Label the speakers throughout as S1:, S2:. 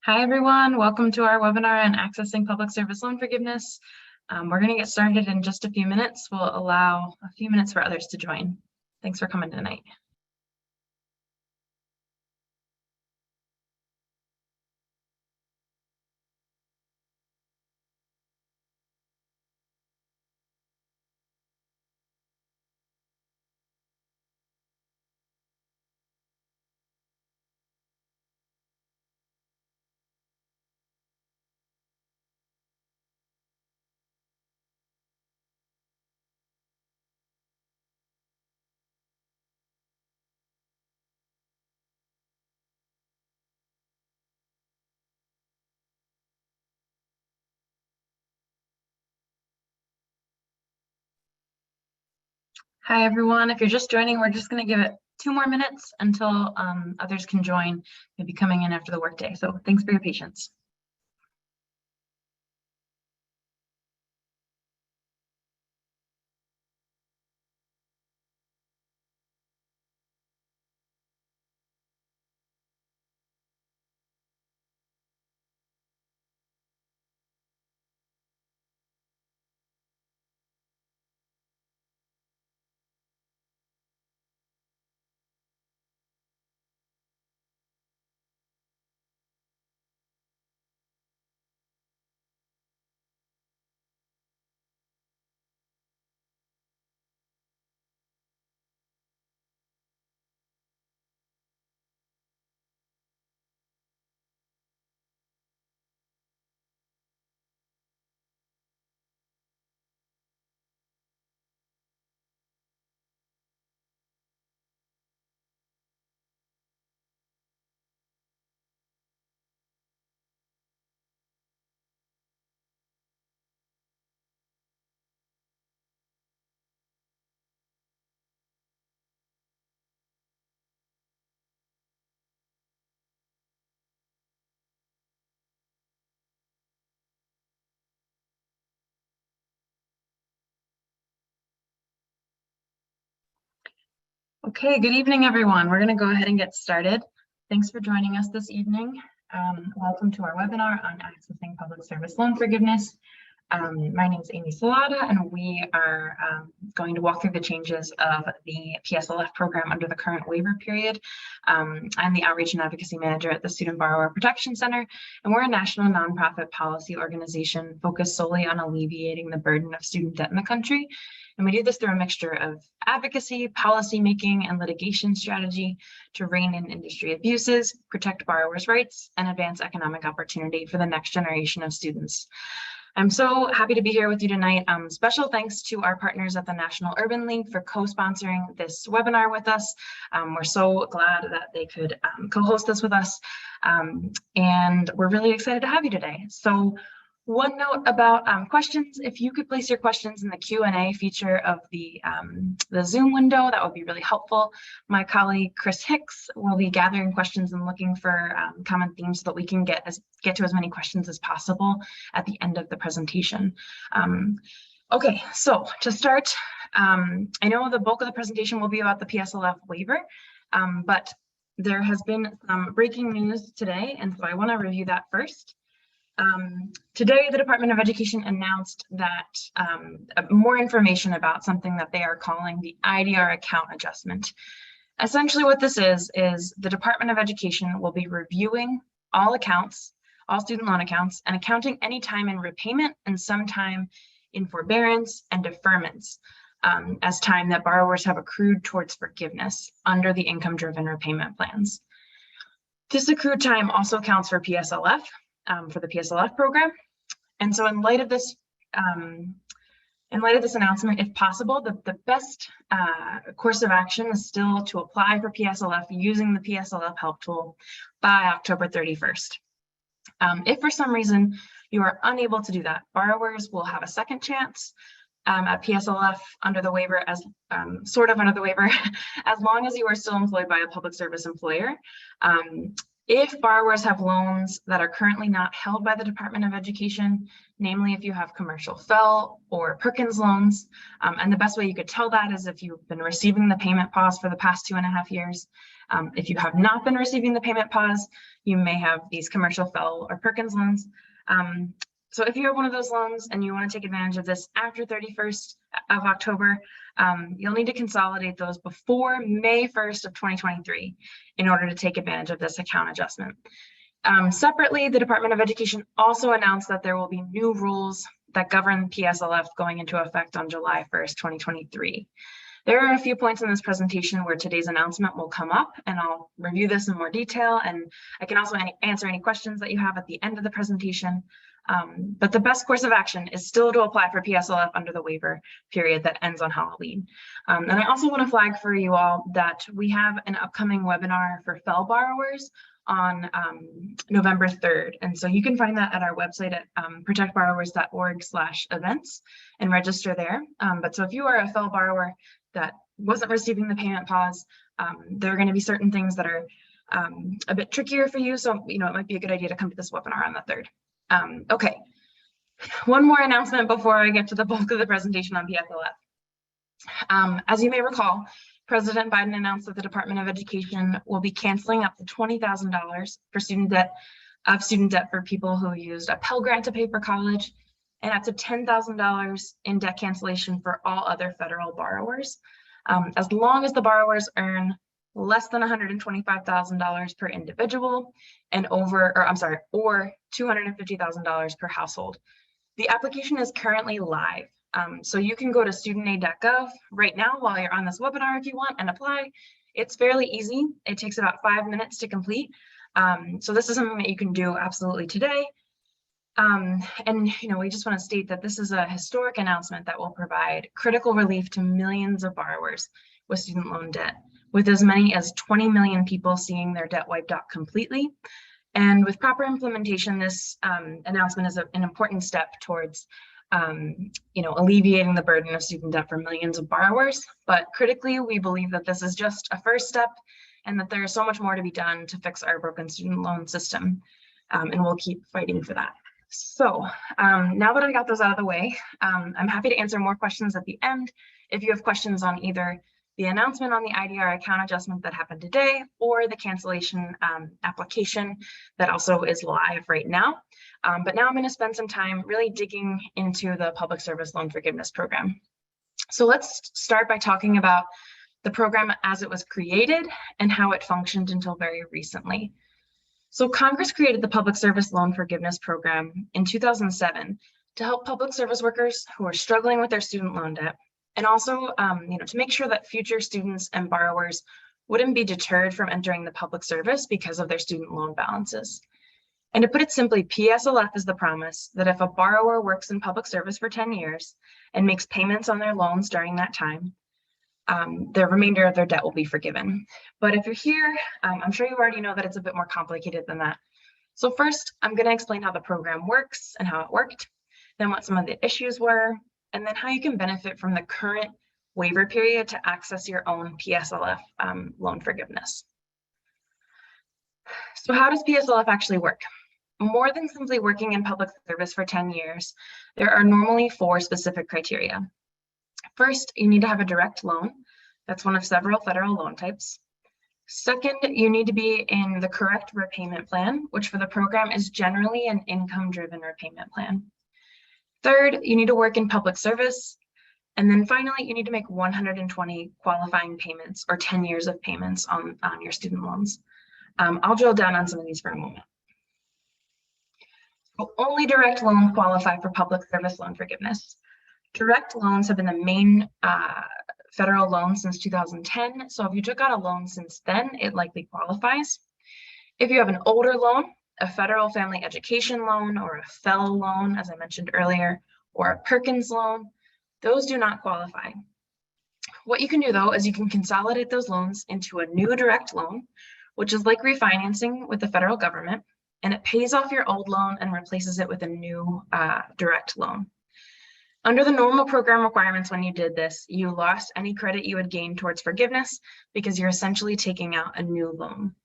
S1: Hi, everyone. Welcome to our webinar on accessing public service loan forgiveness. We're going to get started in just a few minutes. We'll allow a few minutes for others to join. Thanks for coming tonight. Hi, everyone. If you're just joining, we're just going to give it 2 more minutes until others can join, maybe coming in after the workday. So thanks for your patience. Okay, good evening, everyone. We're going to go ahead and get started. Thanks for joining us this evening. Welcome to our webinar on accessing public service loan forgiveness. My name is Amy Salata, and we are going to walk through the changes of the PSLF program under the current waiver period. I'm the Outreach and Advocacy Manager at the Student Borrower Protection Center, and we're a national nonprofit policy organization focused solely on alleviating the burden of student debt in the country. And we do this through a mixture of advocacy, policy making, and litigation strategy to rein in industry abuses, protect borrowers' rights, and advance economic opportunity for the next generation of students. I'm so happy to be here with you tonight. Special thanks to our partners at the National Urban League for co-sponsoring this webinar with us. We're so glad that they could co-host this with us, and we're really excited to have you today. So one note about questions: if you could place your questions in the Q&A feature of the Zoom window, that would be really helpful. My colleague Chris Hicks will be gathering questions and looking for common themes so that we can get to as many questions as possible at the end of the presentation. Okay, so to start, I know the bulk of the presentation will be about the PSLF waiver, but there has been some breaking news today, and so I want to review that first. Today, the Department of Education announced that more information about something that they are calling the IDR account adjustment. Essentially what this is the Department of Education will be reviewing all accounts, all student loan accounts, and accounting any time in repayment and some time in forbearance and deferments as time that borrowers have accrued towards forgiveness under the income-driven repayment plans. This accrued time also counts for PSLF, for the PSLF program. And so in light of this announcement, if possible, the best course of action is still to apply for PSLF using the PSLF help tool by October 31st. If for some reason you are unable to do that, borrowers will have a second chance at PSLF under the waiver, as sort of under the waiver, as long as you are still employed by a public service employer. If borrowers have loans that are currently not held by the Department of Education, namely if you have commercial FFEL or Perkins loans, and the best way you could tell that is if you've been receiving the payment pause for the past 2.5 years. If you have not been receiving the payment pause, you may have these commercial FFEL or Perkins loans. So if you have one of those loans and you want to take advantage of this after 31st of October, you'll need to consolidate those before May 1st of 2023 in order to take advantage of this account adjustment. Separately, the Department of Education also announced that there will be new rules that govern PSLF going into effect on July 1st, 2023. There are a few points in this presentation where today's announcement will come up, and I'll review this in more detail, and I can also answer any questions that you have at the end of the presentation. But the best course of action is still to apply for PSLF under the waiver period that ends on Halloween. And I also want to flag for you all that we have an upcoming webinar for FFEL borrowers on November 3rd. And so you can find that at our website at protectborrowers.org/events and register there. But so if you are a FFEL borrower that wasn't receiving the payment pause, there are going to be certain things that are a bit trickier for you. So, it might be a good idea to come to this webinar on the 3rd. Okay, one more announcement before I get to the bulk of the presentation on PSLF. As you may recall, President Biden announced that the Department of Education will be canceling up to $20,000 for student debt for people who used a Pell Grant to pay for college, and up to $10,000 in debt cancellation for all other federal borrowers, as long as the borrowers earn less than $125,000 per individual and or $250,000 per household. The application is currently live. So you can go to studentaid.gov right now while you're on this webinar if you want and apply. It's fairly easy. It takes about 5 minutes to complete. So this is something that you can do absolutely today. And we just want to state that this is a historic announcement that will provide critical relief to millions of borrowers with student loan debt, with as many as 20 million people seeing their debt wiped out completely. And with proper implementation, this announcement is an important step towards alleviating the burden of student debt for millions of borrowers. But critically, we believe that this is just a first step and that there is so much more to be done to fix our broken student loan system. And we'll keep fighting for that. So now that I got those out of the way, I'm happy to answer more questions at the end. If you have questions on either the announcement on the IDR account adjustment that happened today or the cancellation application that also is live right now. But now I'm going to spend some time really digging into the Public Service Loan Forgiveness Program. So let's start by talking about the program as it was created and how it functioned until very recently. So Congress created the Public Service Loan Forgiveness Program in 2007 to help public service workers who are struggling with their student loan debt, and also to make sure that future students and borrowers wouldn't be deterred from entering the public service because of their student loan balances. And to put it simply, PSLF is the promise that if a borrower works in public service for 10 years and makes payments on their loans during that time, the remainder of their debt will be forgiven. But if you're here, I'm sure you already know that it's a bit more complicated than that. So first, I'm going to explain how the program works and how it worked, then what some of the issues were, and then how you can benefit from the current waiver period to access your own PSLF loan forgiveness. So how does PSLF actually work? More than simply working in public service for 10 years, there are normally 4 specific criteria. First, you need to have a direct loan. That's one of several federal loan types. Second, you need to be in the correct repayment plan, which for the program is generally an income-driven repayment plan. Third, you need to work in public service. And then finally, you need to make 120 qualifying payments or 10 years of payments on your student loans. I'll drill down on some of these for a moment. So only direct loans qualify for public service loan forgiveness. Direct loans have been the main federal loan since 2010. So if you took out a loan since then, it likely qualifies. If you have an older loan, a federal family education loan or a FFEL loan, as I mentioned earlier, or a Perkins loan, those do not qualify. What you can do though is you can consolidate those loans into a new direct loan, which is like refinancing with the federal government, and it pays off your old loan and replaces it with a new direct loan. Under the normal program requirements, when you did this, you lost any credit you had gained towards forgiveness because you're essentially taking out a new loan.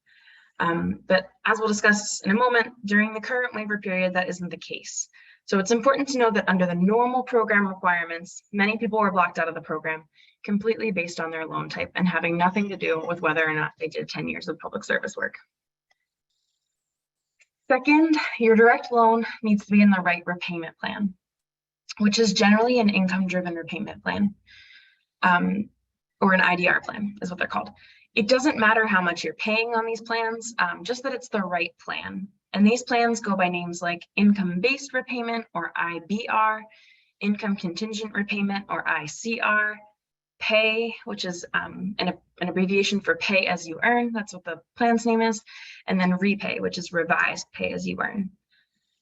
S1: But as we'll discuss in a moment, during the current waiver period, that isn't the case. So it's important to know that under the normal program requirements, many people were blocked out of the program completely based on their loan type and having nothing to do with whether or not they did 10 years of public service work. Second, your direct loan needs to be in the right repayment plan, which is generally an income-driven repayment plan, or an IDR plan is what they're called. It doesn't matter how much you're paying on these plans, just that it's the right plan. And these plans go by names like income-based repayment, or IBR, income contingent repayment, or ICR, pay, which is an abbreviation for pay as you earn. That's what the plan's name is. And then repay, which is revised pay as you earn.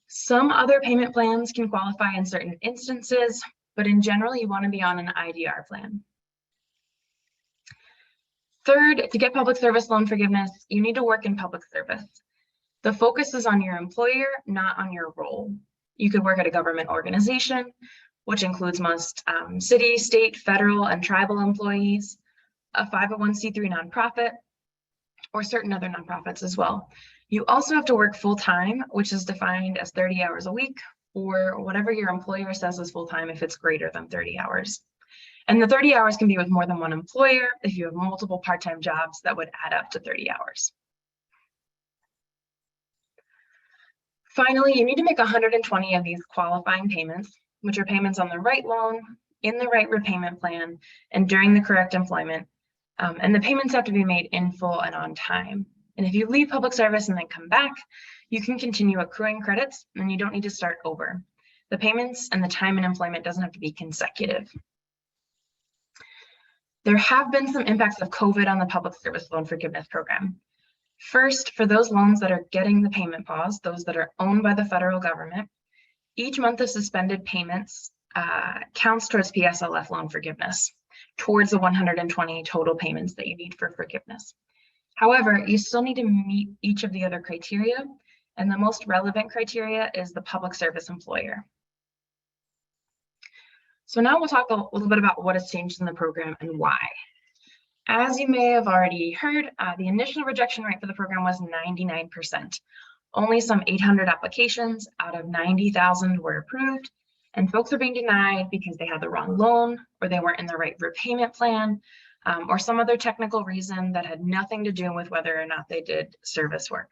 S1: Some other payment plans can qualify in certain instances, but in general, you want to be on an IDR plan. Third, to get public service loan forgiveness, you need to work in public service. The focus is on your employer, not on your role. You could work at a government organization, which includes most city, state, federal, and tribal employees, a 501c3 nonprofit, or certain other nonprofits as well. You also have to work full-time, which is defined as 30 hours a week, or whatever your employer says is full-time if it's greater than 30 hours. And the 30 hours can be with more than one employer. If you have multiple part-time jobs, that would add up to 30 hours. Finally, you need to make 120 of these qualifying payments, which are payments on the right loan, in the right repayment plan, and during the correct employment. And the payments have to be made in full and on time. And if you leave public service and then come back, you can continue accruing credits and you don't need to start over. The payments and the time in employment doesn't have to be consecutive. There have been some impacts of COVID on the public service loan forgiveness program. First, for those loans that are getting the payment pause, those that are owned by the federal government, each month of suspended payments counts towards PSLF loan forgiveness, towards the 120 total payments that you need for forgiveness. However, you still need to meet each of the other criteria, and the most relevant criteria is the public service employer. So now we'll talk a little bit about what has changed in the program and why. As you may have already heard, the initial rejection rate for the program was 99%. Only some 800 applications out of 90,000 were approved, and folks are being denied because they had the wrong loan, or they weren't in the right repayment plan, or some other technical reason that had nothing to do with whether or not they did service work.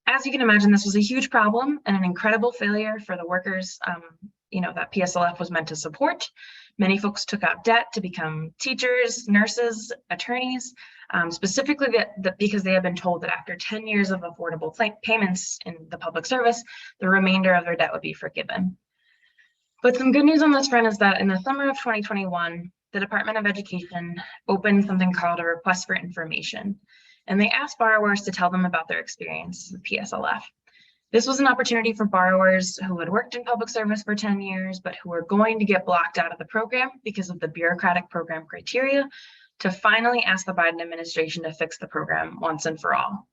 S1: As you can imagine, this was a huge problem and an incredible failure for the workers that PSLF was meant to support. Many folks took out debt to become teachers, nurses, attorneys, specifically because they had been told that after 10 years of affordable payments in the public service, the remainder of their debt would be forgiven. But some good news on this front is that in the summer of 2021, the Department of Education opened something called a request for information, and they asked borrowers to tell them about their experience with PSLF. This was an opportunity for borrowers who had worked in public service for 10 years, but who were going to get blocked out of the program because of the bureaucratic program criteria, to finally ask the Biden administration to fix the program once and for all.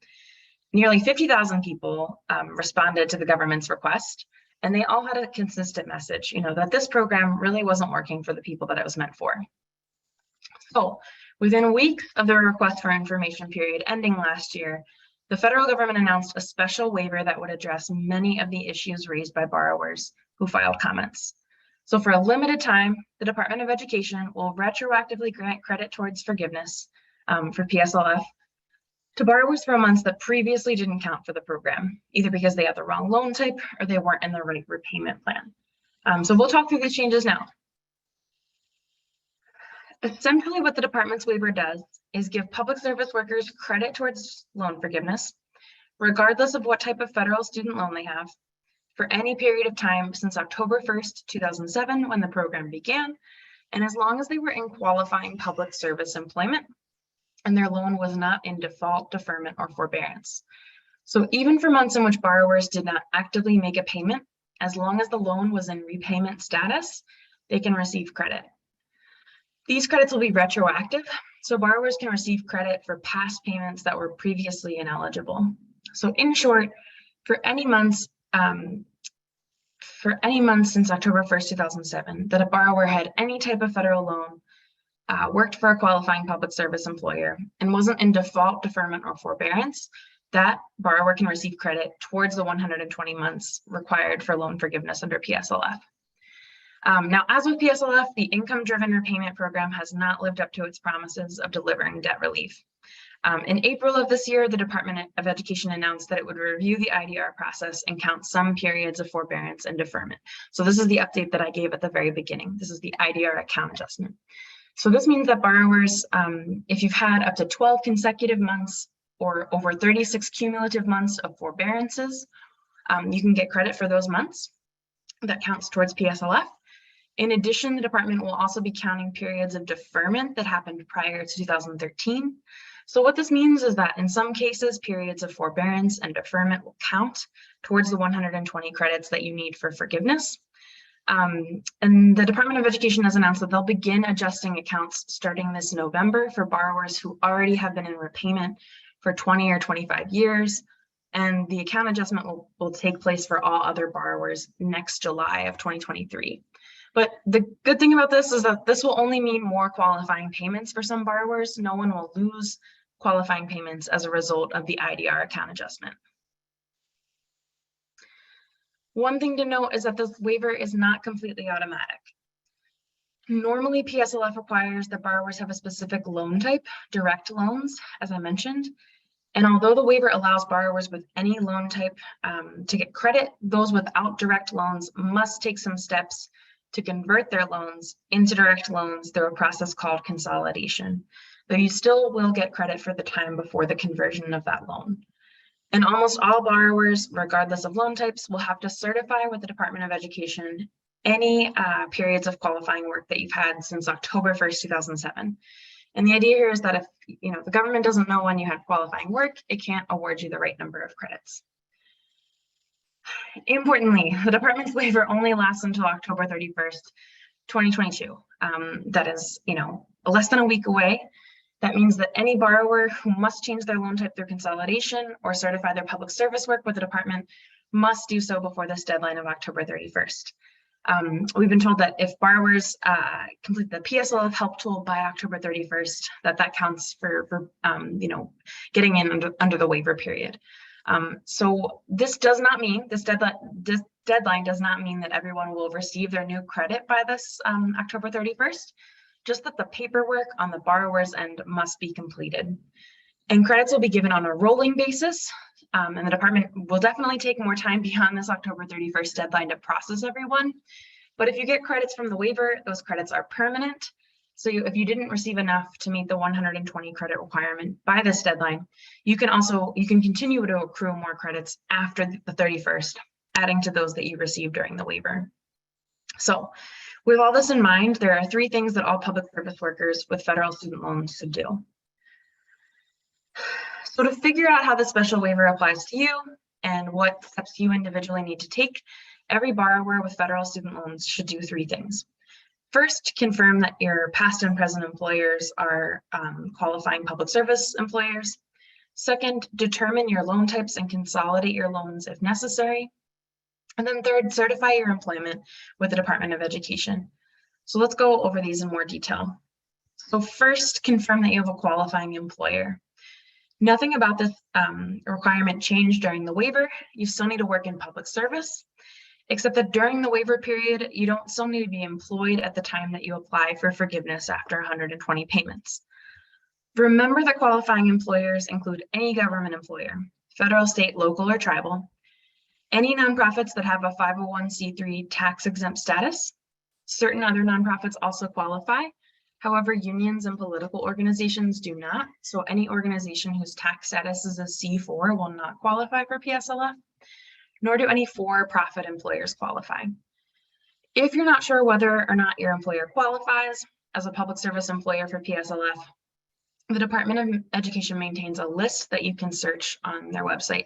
S1: Nearly 50,000 people responded to the government's request, and they all had a consistent message, that this program really wasn't working for the people that it was meant for. So within weeks of the request for information period ending last year, the federal government announced a special waiver that would address many of the issues raised by borrowers who filed comments. So for a limited time, the Department of Education will retroactively grant credit towards forgiveness for PSLF to borrowers for months that previously didn't count for the program, either because they had the wrong loan type or they weren't in the right repayment plan. So we'll talk through these changes now. Essentially, what the department's waiver does is give public service workers credit towards loan forgiveness, regardless of what type of federal student loan they have, for any period of time since October 1st, 2007, when the program began, and as long as they were in qualifying public service employment and their loan was not in default, deferment, or forbearance. So even for months in which borrowers did not actively make a payment, as long as the loan was in repayment status, they can receive credit. These credits will be retroactive, so borrowers can receive credit for past payments that were previously ineligible. So in short, for any months since October 1st, 2007, that a borrower had any type of federal loan, worked for a qualifying public service employer, and wasn't in default, deferment, or forbearance, that borrower can receive credit towards the 120 months required for loan forgiveness under PSLF. Now, as with PSLF, the income-driven repayment program has not lived up to its promises of delivering debt relief. In April of this year, the Department of Education announced that it would review the IDR process and count some periods of forbearance and deferment. So this is the update that I gave at the very beginning. This is the IDR account adjustment. So this means that borrowers, if you've had up to 12 consecutive months or over 36 cumulative months of forbearances, you can get credit for those months. That counts towards PSLF. In addition, the department will also be counting periods of deferment that happened prior to 2013. So what this means is that in some cases, periods of forbearance and deferment will count towards the 120 credits that you need for forgiveness. And the Department of Education has announced that they'll begin adjusting accounts starting this November for borrowers who already have been in repayment for 20 or 25 years. And the account adjustment will take place for all other borrowers next July of 2023. But the good thing about this is that this will only mean more qualifying payments for some borrowers. No one will lose qualifying payments as a result of the IDR account adjustment. One thing to note is that this waiver is not completely automatic. Normally, PSLF requires that borrowers have a specific loan type, direct loans, as I mentioned. And although the waiver allows borrowers with any loan type to get credit, those without direct loans must take some steps to convert their loans into direct loans through a process called consolidation, though you still will get credit for the time before the conversion of that loan. And almost all borrowers, regardless of loan types, will have to certify with the Department of Education any periods of qualifying work that you've had since October 1st, 2007. And the idea here is that if the government doesn't know when you had qualifying work, it can't award you the right number of credits. Importantly, the department's waiver only lasts until October 31st, 2022. That is, less than a week away. That means that any borrower who must change their loan type through consolidation or certify their public service work with the department must do so before this deadline of October 31st. We've been told that if borrowers complete the PSLF help tool by October 31st, that counts for getting in under the waiver period. So this does not mean, this deadline does not mean that everyone will receive their new credit by this October 31st, just that the paperwork on the borrower's end must be completed. And credits will be given on a rolling basis, and the department will definitely take more time beyond this October 31st deadline to process everyone. But if you get credits from the waiver, those credits are permanent. So if you didn't receive enough to meet the 120 credit requirement by this deadline, you can continue to accrue more credits after the 31st, adding to those that you received during the waiver. So with all this in mind, there are 3 things that all public service workers with federal student loans should do. So to figure out how the special waiver applies to you and what steps you individually need to take, every borrower with federal student loans should do 3 things. First, confirm that your past and present employers are qualifying public service employers. Second, determine your loan types and consolidate your loans if necessary. And then third, certify your employment with the Department of Education. So let's go over these in more detail. So first, confirm that you have a qualifying employer. Nothing about this requirement changed during the waiver. You still need to work in public service, except that during the waiver period, you don't still need to be employed at the time that you apply for forgiveness after 120 payments. Remember that qualifying employers include any government employer, federal, state, local, or tribal, any nonprofits that have a 501c3 tax-exempt status. Certain other nonprofits also qualify. However, unions and political organizations do not. So any organization whose tax status is a C4 will not qualify for PSLF, nor do any for-profit employers qualify. If you're not sure whether or not your employer qualifies as a public service employer for PSLF, the Department of Education maintains a list that you can search on their website.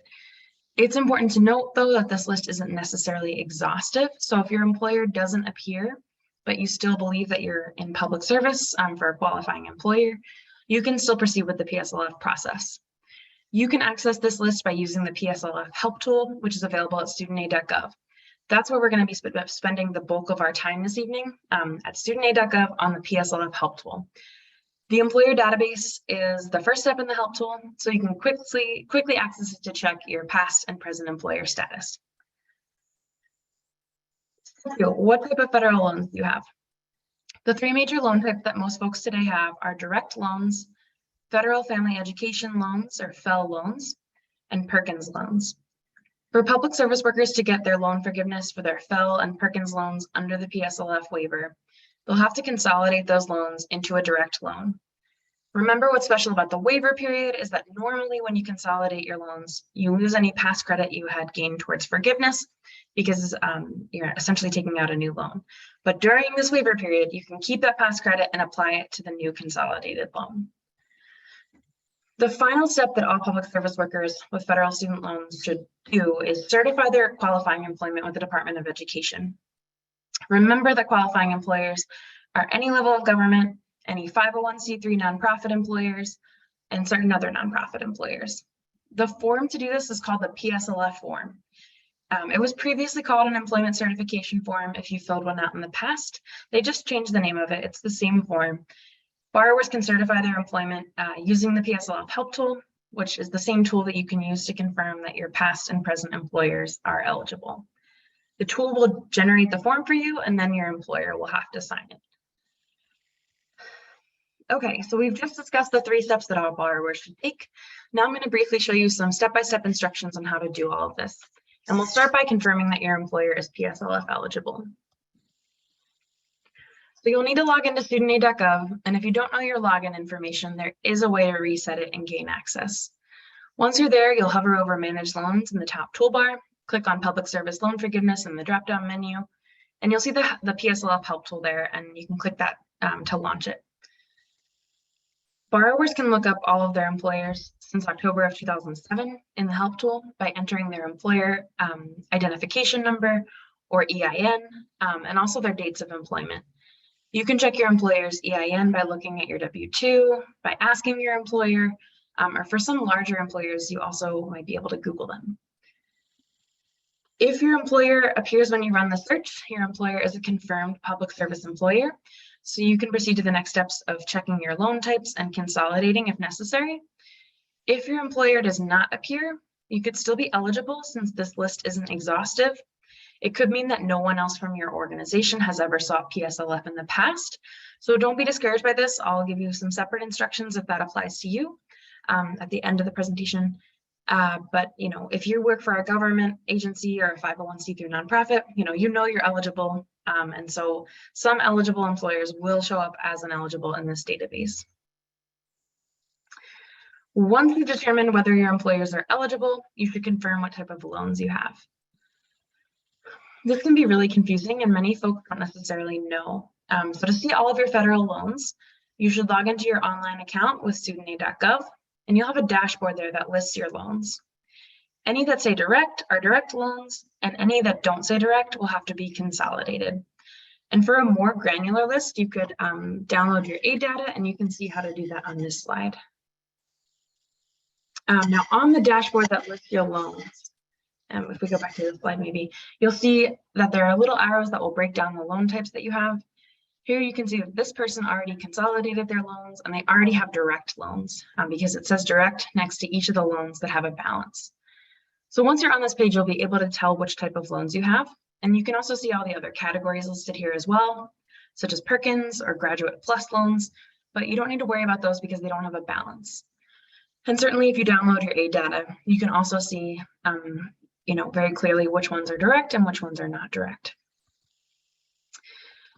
S1: It's important to note, though, that this list isn't necessarily exhaustive. So if your employer doesn't appear, but you still believe that you're in public service for a qualifying employer, you can still proceed with the PSLF process. You can access this list by using the PSLF help tool, which is available at studentaid.gov. That's where we're going to be spending the bulk of our time this evening, at studentaid.gov on the PSLF help tool. The employer database is the first step in the help tool, so you can quickly access it to check your past and present employer status. So what type of federal loans do you have? The three major loan types that most folks today have are direct loans, federal family education loans or FFEL loans, and Perkins loans. For public service workers to get their loan forgiveness for their FFEL and Perkins loans under the PSLF waiver, they'll have to consolidate those loans into a direct loan. Remember, what's special about the waiver period is that normally when you consolidate your loans, you lose any past credit you had gained towards forgiveness because you're essentially taking out a new loan. But during this waiver period, you can keep that past credit and apply it to the new consolidated loan. The final step that all public service workers with federal student loans should do is certify their qualifying employment with the Department of Education. Remember that qualifying employers are any level of government, any 501c3 nonprofit employers, and certain other nonprofit employers. The form to do this is called the PSLF form. It was previously called an employment certification form if you filled one out in the past. They just changed the name of it. It's the same form. Borrowers can certify their employment using the PSLF help tool, which is the same tool that you can use to confirm that your past and present employers are eligible. The tool will generate the form for you, and then your employer will have to sign it. Okay, so we've just discussed the 3 steps that all borrowers should take. Now I'm going to briefly show you some step-by-step instructions on how to do all of this. And we'll start by confirming that your employer is PSLF eligible. So you'll need to log into studentaid.gov, and if you don't know your login information, there is a way to reset it and gain access. Once you're there, you'll hover over Manage Loans in the top toolbar, click on Public Service Loan Forgiveness in the drop-down menu, and you'll see the PSLF help tool there, and you can click that to launch it. Borrowers can look up all of their employers since October of 2007 in the help tool by entering their employer identification number or EIN, and also their dates of employment. You can check your employer's EIN by looking at your W-2, by asking your employer, or for some larger employers, you also might be able to Google them. If your employer appears when you run the search, your employer is a confirmed public service employer, so you can proceed to the next steps of checking your loan types and consolidating if necessary. If your employer does not appear, you could still be eligible since this list isn't exhaustive. It could mean that no one else from your organization has ever sought PSLF in the past. So don't be discouraged by this. I'll give you some separate instructions if that applies to you at the end of the presentation. But if you work for a government agency or a 501c3 nonprofit, you know you're eligible. And so some eligible employers will show up as ineligible in this database. Once you determine whether your employers are eligible, you should confirm what type of loans you have. This can be really confusing and many folks don't necessarily know. So to see all of your federal loans, you should log into your online account with studentaid.gov, and you'll have a dashboard there that lists your loans. Any that say direct are direct loans, and any that don't say direct will have to be consolidated. And for a more granular list, you could download your aid data, and you can see how to do that on this slide. Now on the dashboard that lists your loans, if we go back to the slide maybe, you'll see that there are little arrows that will break down the loan types that you have. Here you can see that this person already consolidated their loans and they already have direct loans because it says direct next to each of the loans that have a balance. So once you're on this page, you'll be able to tell which type of loans you have. And you can also see all the other categories listed here as well, such as Perkins or Graduate Plus loans, but you don't need to worry about those because they don't have a balance. And certainly if you download your aid data, you can also see very clearly which ones are direct and which ones are not direct.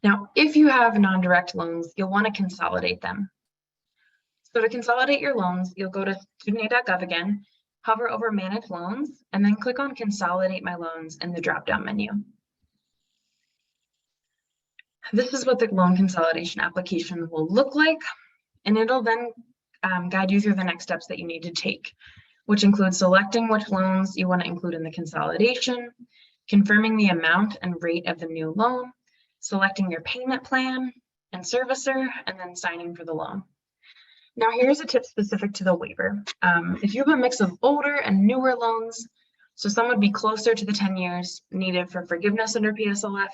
S1: Now, if you have non-direct loans, you'll want to consolidate them. So to consolidate your loans, you'll go to studentaid.gov again, hover over Manage Loans, and then click on Consolidate My Loans in the drop-down menu. This is what the loan consolidation application will look like, and it'll then guide you through the next steps that you need to take, which includes selecting which loans you want to include in the consolidation, confirming the amount and rate of the new loan, selecting your payment plan and servicer, and then signing for the loan. Now here's a tip specific to the waiver. If you have a mix of older and newer loans, so some would be closer to the 10 years needed for forgiveness under PSLF,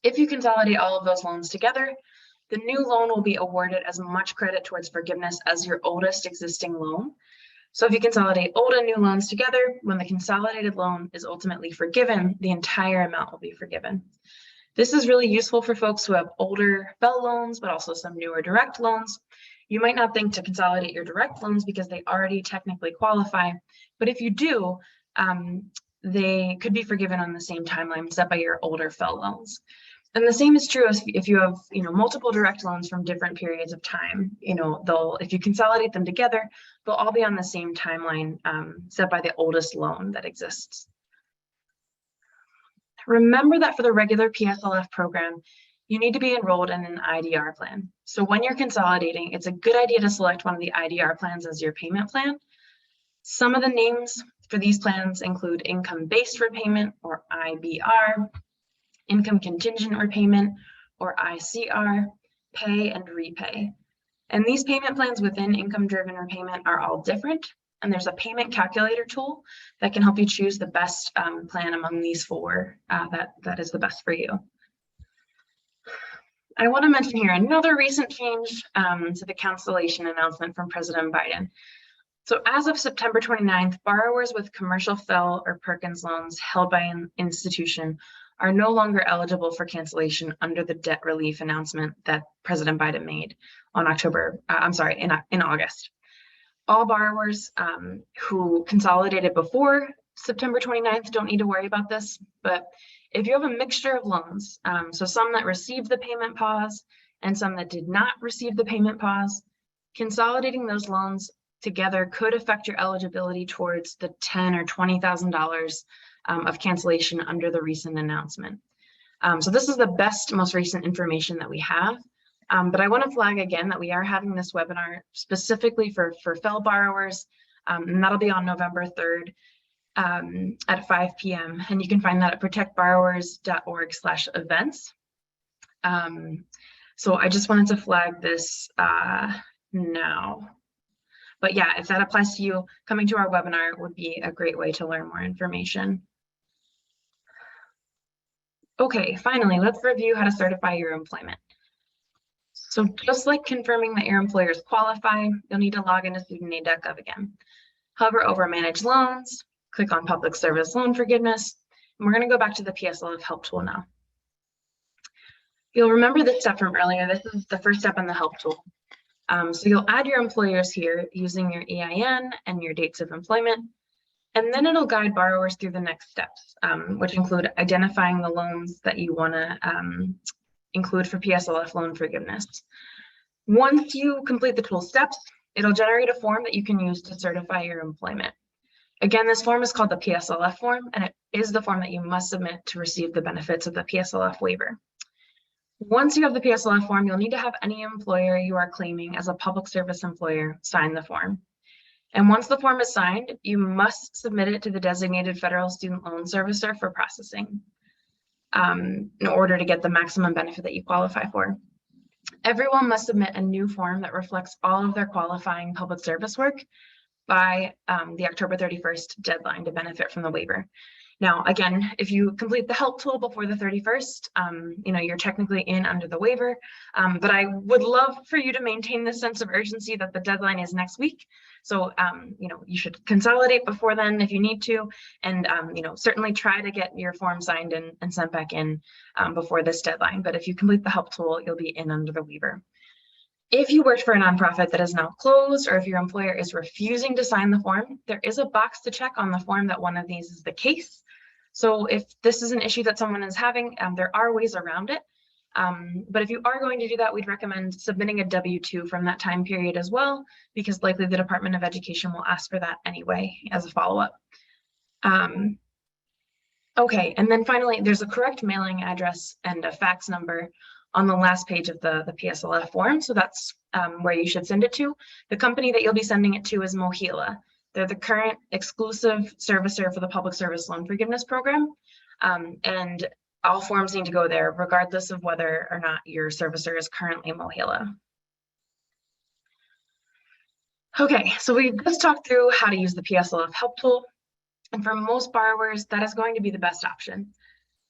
S1: if you consolidate all of those loans together, the new loan will be awarded as much credit towards forgiveness as your oldest existing loan. So if you consolidate old and new loans together, when the consolidated loan is ultimately forgiven, the entire amount will be forgiven. This is really useful for folks who have older FFEL loans, but also some newer direct loans. You might not think to consolidate your direct loans because they already technically qualify, but if you do, they could be forgiven on the same timeline set by your older FFEL loans. And the same is true if you have, multiple direct loans from different periods of time. If you consolidate them together, they'll all be on the same timeline set by the oldest loan that exists. Remember that for the regular PSLF program, you need to be enrolled in an IDR plan. So when you're consolidating, it's a good idea to select one of the IDR plans as your payment plan. Some of the names for these plans include income-based repayment, or IBR, income contingent repayment, or ICR, pay and repay. And these payment plans within income-driven repayment are all different, and there's a payment calculator tool that can help you choose the best plan among these four that is the best for you. I want to mention here another recent change to the cancellation announcement from President Biden. So as of September 29th, borrowers with commercial FFEL or Perkins loans held by an institution are no longer eligible for cancellation under the debt relief announcement that President Biden made on in August. All borrowers who consolidated before September 29th don't need to worry about this, but if you have a mixture of loans, so some that received the payment pause and some that did not receive the payment pause, consolidating those loans together could affect your eligibility towards the $10,000 or $20,000 of cancellation under the recent announcement. So this is the most recent information that we have. But I want to flag again that we are having this webinar specifically for FFEL borrowers, and that'll be on November 3rd at 5 p.m. And you can find that at protectborrowers.org/events. So I just wanted to flag this now. But yeah, if that applies to you, coming to our webinar would be a great way to learn more information. Okay, finally, let's review how to certify your employment. So just like confirming that your employers qualify, you'll need to log into studentaid.gov again. Hover over Manage Loans, click on Public Service Loan Forgiveness, and we're going to go back to the PSLF Help Tool now. You'll remember this step from earlier. This is the first step in the Help Tool. So you'll add your employers here using your EIN and your dates of employment, and then it'll guide borrowers through the next steps, which include identifying the loans that you want to include for PSLF loan forgiveness. Once you complete the tool steps, it'll generate a form that you can use to certify your employment. Again, this form is called the PSLF form, and it is the form that you must submit to receive the benefits of the PSLF waiver. Once you have the PSLF form, you'll need to have any employer you are claiming as a public service employer sign the form. And once the form is signed, you must submit it to the designated federal student loan servicer for processing in order to get the maximum benefit that you qualify for. Everyone must submit a new form that reflects all of their qualifying public service work by the October 31st deadline to benefit from the waiver. Now, again, if you complete the help tool before the 31st, you're technically in under the waiver, but I would love for you to maintain this sense of urgency that the deadline is next week. So, you should consolidate before then if you need to, and, certainly try to get your form signed and sent back in before this deadline. But if you complete the help tool, you'll be in under the waiver. If you work for a nonprofit that is now closed, or if your employer is refusing to sign the form, there is a box to check on the form that one of these is the case. So if this is an issue that someone is having, there are ways around it. But if you are going to do that, we'd recommend submitting a W-2 from that time period as well, because likely the Department of Education will ask for that anyway as a follow-up. Okay, and then finally, there's a correct mailing address and a fax number on the last page of the PSLF form. So that's where you should send it to. The company that you'll be sending it to is MOHELA. They're the current exclusive servicer for the Public Service Loan Forgiveness Program. And all forms need to go there, regardless of whether or not your servicer is currently MOHELA. Okay, so we've just talked through how to use the PSLF help tool. And for most borrowers, that is going to be the best option.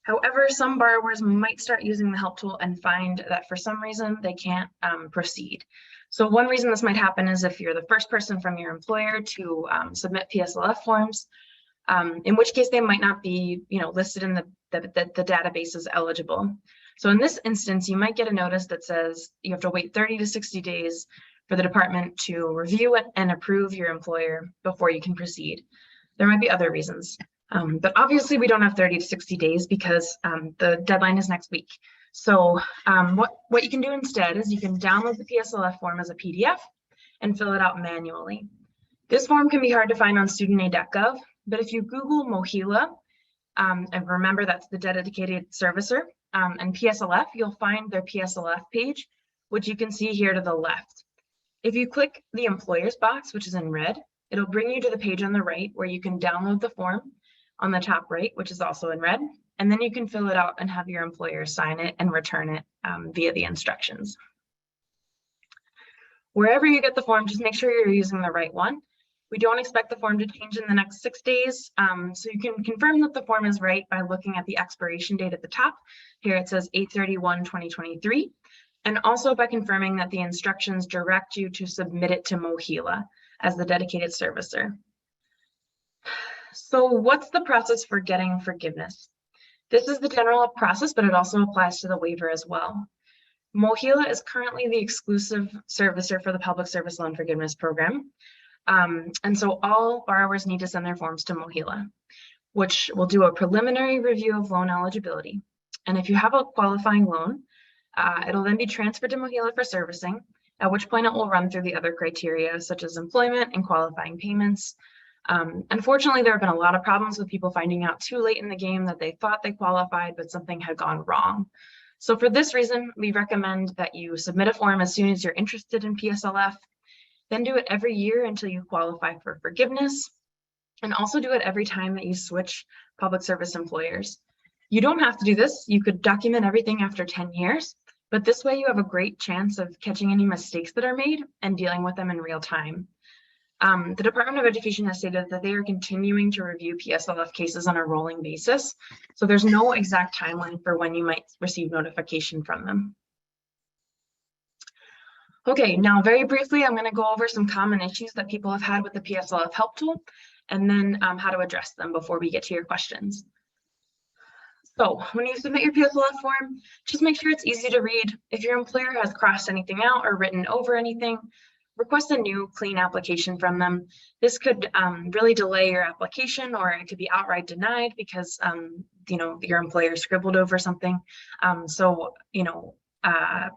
S1: However, some borrowers might start using the help tool and find that for some reason they can't proceed. So one reason this might happen is if you're the first person from your employer to submit PSLF forms, in which case they might not be, listed in the database as eligible. So in this instance, you might get a notice that says you have to wait 30 to 60 days for the department to review it and approve your employer before you can proceed. There might be other reasons, but obviously we don't have 30 to 60 days because the deadline is next week. So what you can do instead is you can download the PSLF form as a PDF and fill it out manually. This form can be hard to find on studentaid.gov, but if you Google MOHELA, and remember that's the dedicated servicer, and PSLF, you'll find their PSLF page, which you can see here to the left. If you click the employers box, which is in red, it'll bring you to the page on the right where you can download the form on the top right, which is also in red, and then you can fill it out and have your employer sign it and return it via the instructions. Wherever you get the form, just make sure you're using the right one. We don't expect the form to change in the next 6 days, so you can confirm that the form is right by looking at the expiration date at the top. Here it says 8/31/2023, and also by confirming that the instructions direct you to submit it to MOHELA as the dedicated servicer. So what's the process for getting forgiveness? This is the general process, but it also applies to the waiver as well. MOHELA is currently the exclusive servicer for the Public Service Loan Forgiveness Program. And so all borrowers need to send their forms to MOHELA, which will do a preliminary review of loan eligibility. And if you have a qualifying loan, it'll then be transferred to MOHELA for servicing, at which point it will run through the other criteria such as employment and qualifying payments. Unfortunately, there have been a lot of problems with people finding out too late in the game that they thought they qualified, but something had gone wrong. So for this reason, we recommend that you submit a form as soon as you're interested in PSLF, then do it every year until you qualify for forgiveness, and also do it every time that you switch public service employers. You don't have to do this. You could document everything after 10 years, but this way you have a great chance of catching any mistakes that are made and dealing with them in real time. The Department of Education has stated that they are continuing to review PSLF cases on a rolling basis, so there's no exact timeline for when you might receive notification from them. Okay, now very briefly, I'm going to go over some common issues that people have had with the PSLF help tool, and then how to address them before we get to your questions. So when you submit your PSLF form, just make sure it's easy to read. If your employer has crossed anything out or written over anything, request a new clean application from them. This could really delay your application, or it could be outright denied because your employer scribbled over something.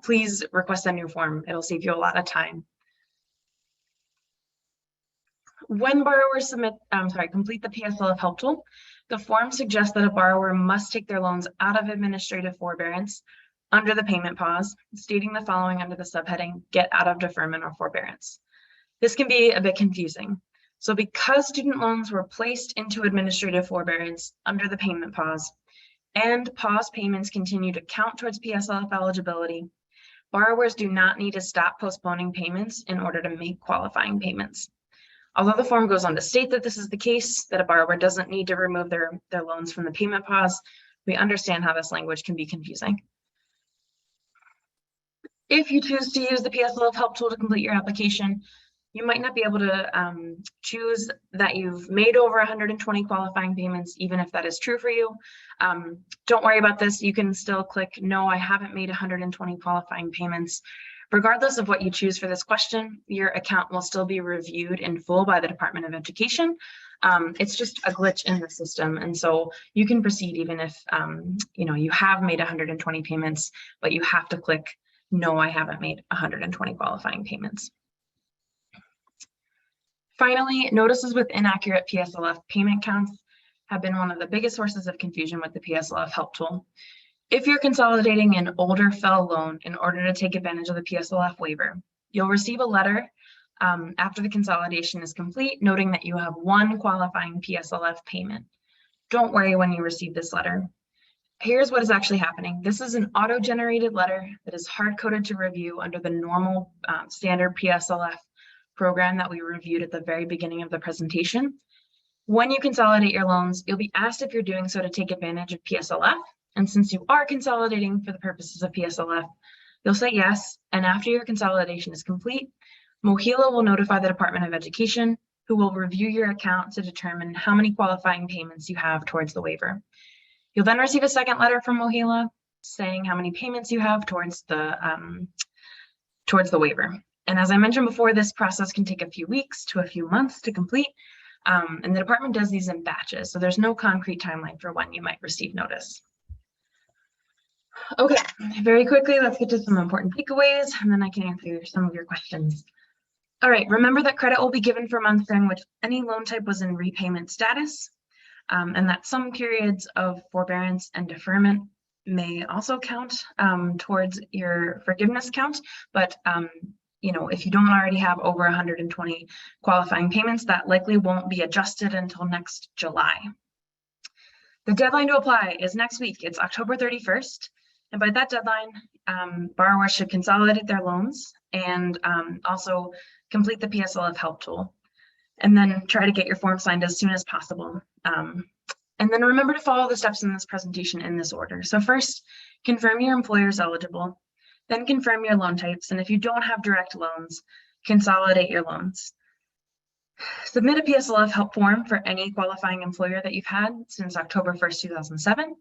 S1: Please request a new form. It'll save you a lot of time. When borrowers complete the PSLF help tool, the form suggests that a borrower must take their loans out of administrative forbearance under the payment pause, stating the following under the subheading, get out of deferment or forbearance. This can be a bit confusing. So because student loans were placed into administrative forbearance under the payment pause, and pause payments continue to count towards PSLF eligibility, borrowers do not need to stop postponing payments in order to make qualifying payments. Although the form goes on to state that this is the case, that a borrower doesn't need to remove their loans from the payment pause, we understand how this language can be confusing. If you choose to use the PSLF help tool to complete your application, you might not be able to choose that you've made over 120 qualifying payments, even if that is true for you. Don't worry about this. You can still click, no, I haven't made 120 qualifying payments. Regardless of what you choose for this question, your account will still be reviewed in full by the Department of Education. It's just a glitch in the system. And so you can proceed even if you have made 120 payments, but you have to click, no, I haven't made 120 qualifying payments. Finally, notices with inaccurate PSLF payment counts have been one of the biggest sources of confusion with the PSLF help tool. If you're consolidating an older FFEL loan in order to take advantage of the PSLF waiver, you'll receive a letter after the consolidation is complete, noting that you have one qualifying PSLF payment. Don't worry when you receive this letter. Here's what is actually happening. This is an auto-generated letter that is hard-coded to review under the normal standard PSLF program that we reviewed at the very beginning of the presentation. When you consolidate your loans, you'll be asked if you're doing so to take advantage of PSLF. And since you are consolidating for the purposes of PSLF, you'll say yes. And after your consolidation is complete, MOHELA will notify the Department of Education, who will review your account to determine how many qualifying payments you have towards the waiver. You'll then receive a second letter from MOHELA saying how many payments you have towards the waiver. And as I mentioned before, this process can take a few weeks to a few months to complete. And the department does these in batches, so there's no concrete timeline for when you might receive notice. Okay, very quickly, let's get to some important takeaways, and then I can answer some of your questions. All right, remember that credit will be given for months during which any loan type was in repayment status, and that some periods of forbearance and deferment may also count towards your forgiveness count, but if you don't already have over 120 qualifying payments, that likely won't be adjusted until next July. The deadline to apply is next week. It's October 31st. And by that deadline, borrowers should consolidate their loans and also complete the PSLF help tool. And then try to get your form signed as soon as possible. And then remember to follow the steps in this presentation in this order. So first, confirm your employer is eligible. Then confirm your loan types, and if you don't have direct loans, consolidate your loans. Submit a PSLF help form for any qualifying employer that you've had since October 1st, 2007.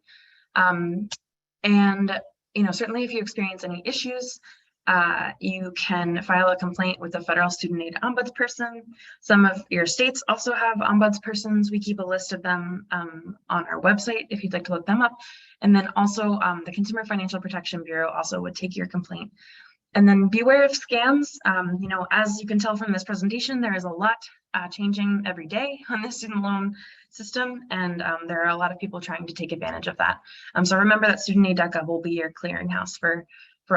S1: Certainly if you experience any issues, you can file a complaint with the Federal Student Aid Ombudsperson. Some of your states also have ombudspersons. We keep a list of them on our website if you'd like to look them up. And then also the Consumer Financial Protection Bureau also would take your complaint. And then beware of scams. As you can tell from this presentation, there is a lot changing every day on the student loan system, and there are a lot of people trying to take advantage of that. So remember that studentaid.gov will be your clearinghouse for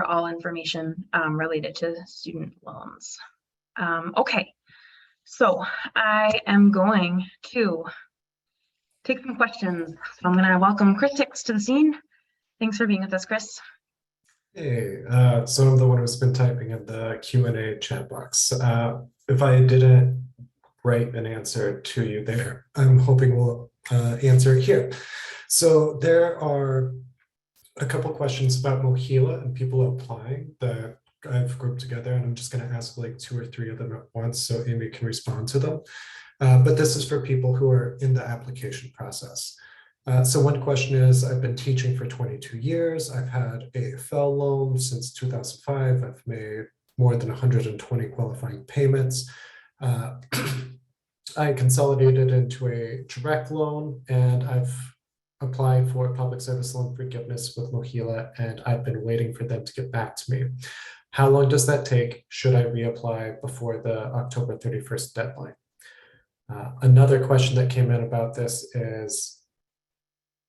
S1: all information related to student loans. Okay, so I am going to take some questions. So I'm going to welcome Chris Hicks to the scene. Thanks for being with us, Chris.
S2: Hey, so I'm the one who's been typing in the Q&A chat box. If I didn't write an answer to you there, I'm hoping we'll answer it here. So there are a couple questions about MOHELA and people applying that I've grouped together, and I'm just going to ask like 2 or 3 of them at once so Amy can respond to them. But this is for people who are in the application process. So one question is, I've been teaching for 22 years. I've had AFL loan since 2005. I've made more than 120 qualifying payments. I consolidated into a direct loan, and I've applied for public service loan forgiveness with MOHELA, and I've been waiting for them to get back to me. How long does that take? Should I reapply before the October 31st deadline? Another question that came in about this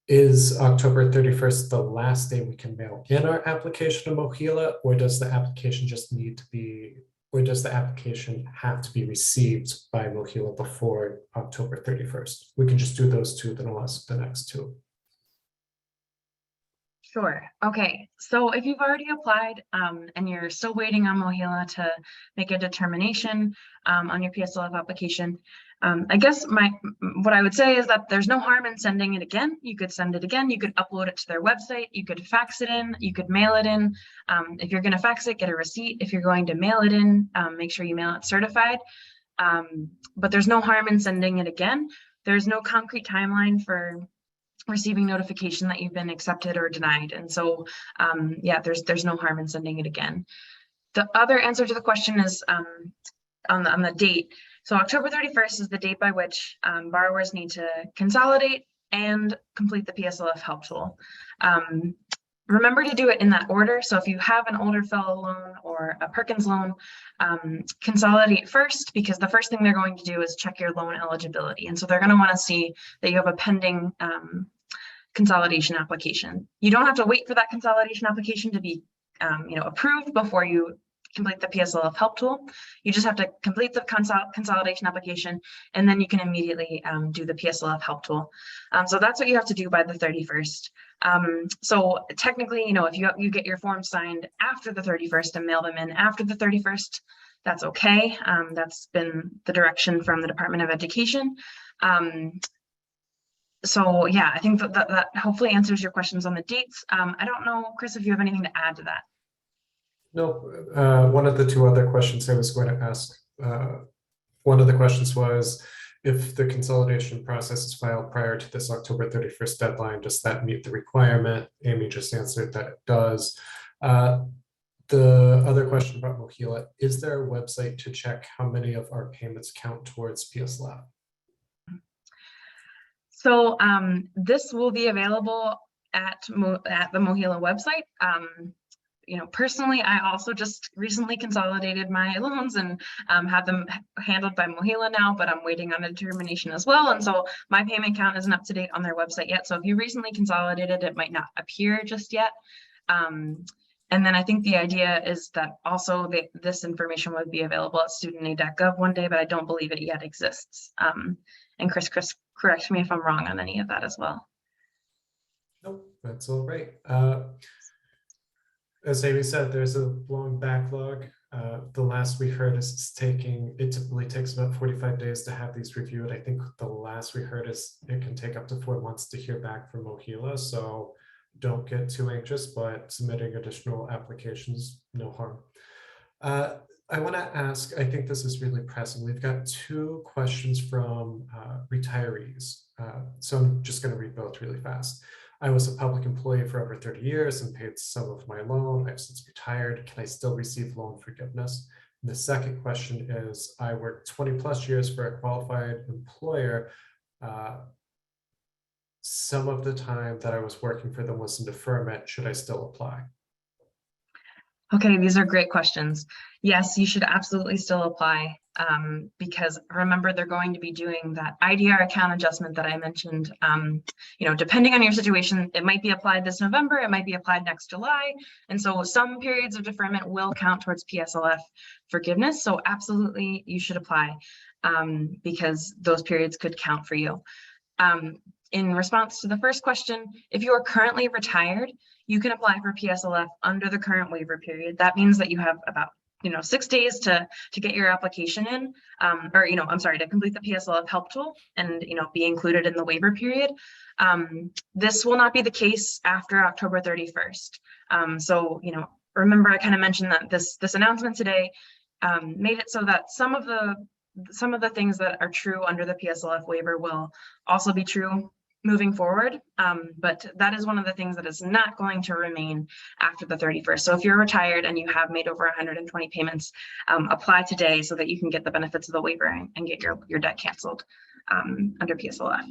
S2: is October 31st the last day we can mail in our application to MOHELA, or does the application just need to be, or does the application have to be received by MOHELA before October 31st? We can just do those 2, then I'll ask the next 2.
S1: Sure. Okay. So if you've already applied and you're still waiting on MOHELA to make a determination on your PSLF application, I guess what I would say is that there's no harm in sending it again. You could send it again. You could upload it to their website. You could fax it in. You could mail it in. If you're going to fax it, get a receipt. If you're going to mail it in, make sure you mail it certified. But there's no harm in sending it again. There's no concrete timeline for receiving notification that you've been accepted or denied. And so, yeah, there's no harm in sending it again. The other answer to the question is on the date. So October 31st is the date by which borrowers need to consolidate and complete the PSLF help tool. Remember to do it in that order. So if you have an older fellow loan or a Perkins loan, consolidate first, because the first thing they're going to do is check your loan eligibility. And so they're going to want to see that you have a pending consolidation application. You don't have to wait for that consolidation application to be approved before you complete the PSLF help tool. You just have to complete the consolidation application, and then you can immediately do the PSLF help tool. So that's what you have to do by the 31st. So technically, if you get your forms signed after the 31st and mail them in after the 31st, that's okay. That's been the direction from the Department of Education. So yeah, I think that hopefully answers your questions on the dates. I don't know, Chris, if you have anything to add to that.
S2: No, one of the two other questions I was going to ask, one of the questions was, if the consolidation process is filed prior to this October 31st deadline, does that meet the requirement? Amy just answered that it does. The other question about MOHELA, is there a website to check how many of our payments count towards PSLF?
S1: So this will be available at the MOHELA website. Personally, I also just recently consolidated my loans and have them handled by MOHELA now, but I'm waiting on a determination as well. And so my payment count isn't up to date on their website yet. So if you recently consolidated, it might not appear just yet. And then I think the idea is that also this information would be available at studentaid.gov one day, but I don't believe it yet exists. And Chris, correct me if I'm wrong on any of that as well.
S2: Nope, that's all right. As Amy said, there's a long backlog. The last we heard is it typically takes about 45 days to have these reviewed. I think the last we heard is it can take up to 4 months to hear back from MOHELA. So don't get too anxious, but submitting additional applications, no harm. I want to ask, I think this is really pressing. We've got 2 questions from retirees. So I'm just going to read both really fast. I was a public employee for over 30 years and paid some of my loan. I've since retired. Can I still receive loan forgiveness? And the second question is, I worked 20 plus years for a qualified employer. Some of the time that I was working for them was in deferment. Should I still apply?
S1: Okay, these are great questions. Yes, you should absolutely still apply because remember, they're going to be doing that IDR account adjustment that I mentioned. Depending on your situation, it might be applied this November, it might be applied next July. And so some periods of deferment will count towards PSLF forgiveness. So absolutely, you should apply because those periods could count for you. In response to the first question, if you are currently retired, you can apply for PSLF under the current waiver period. That means that you have about 6 days to get your application in, to complete the PSLF help tool and be included in the waiver period. This will not be the case after October 31st. Remember I kind of mentioned that this announcement today made it so that some of the things that are true under the PSLF waiver will also be true moving forward. But that is one of the things that is not going to remain after the 31st. So if you're retired and you have made over 120 payments, apply today so that you can get the benefits of the waiver and get your debt canceled under PSLF.